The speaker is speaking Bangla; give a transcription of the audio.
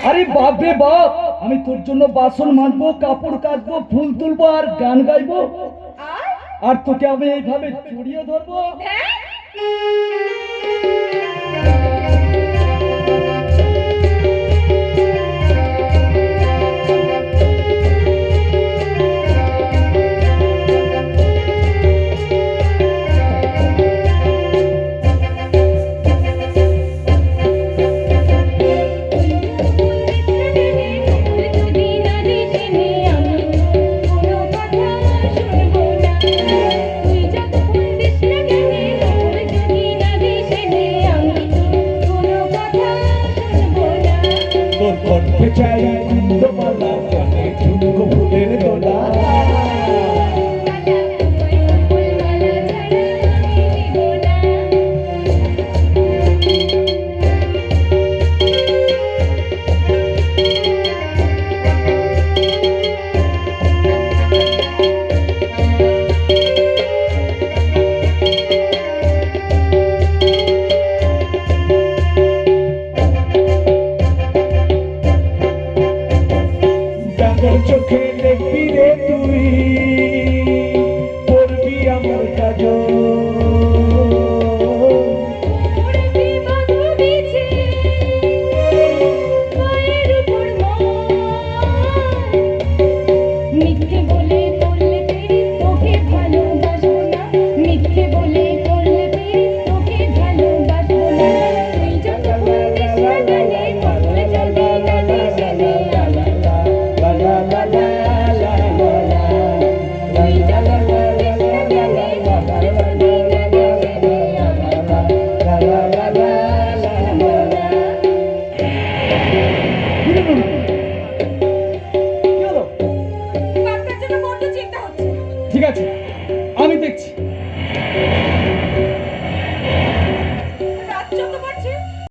আরে বাপ রে বাপ, আমি তোর জন্য বাসন মাজবো, কাপড় কাচবো, ফুল তুলবো আর গান গাইবো, আর তোকে আমি এইভাবে জড়িয়ে ধরবো। চাই কুন্দমালা কানে ঝুমকো ফুলের দোলা চোখে দেখবি রে তুই পড়বি আমার কাজল ঠিক আছে, আমি দেখছি।